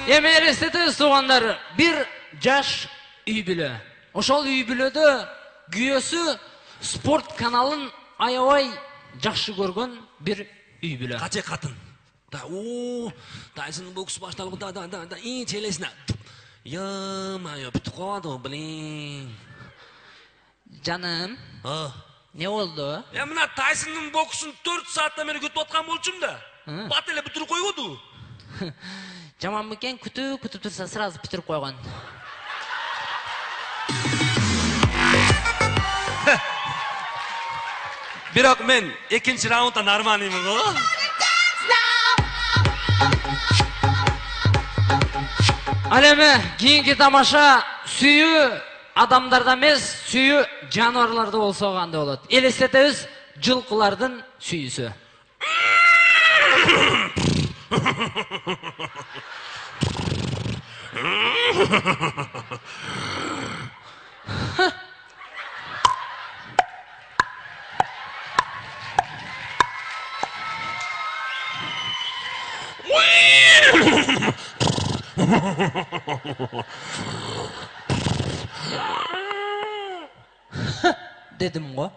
Эми элестетебиз туугандар, бир жаш үй бүлө. Ошол үй бүлөдө күйөөсү спорт каналын аябай жакшы көргөн бир үй бүлө. Каче катын. Тайсонның боксы башталып, ий челесине. Ё-моё, бүтүп калды, блин. Жаным, не болду? Мына Тайсонның боксын 4 сааттан бери күтүп аткан болчумун да. Бат эле бүтүрүп койбоду. Жаман бекен күтүп турса сразу бүтүрүп койгон. Бирок мен экинчи раундда нормалыймын го. Ал эми кийинки тамаша сүйүү адамдарда эмес, сүйүү жаныбарларда болсо кандай болот? Элестетебиз жылкылардын сүйүүсү. Dedim go.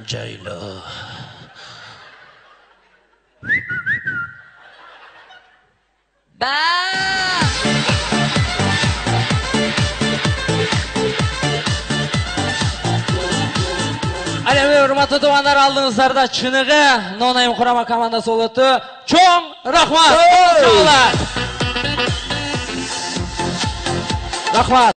Jaylo. Ba! Урматтуу туугандар, алдыңыздарда чыныгы Нонайым курама командасы болот. Чоң рахмат! Рахмат!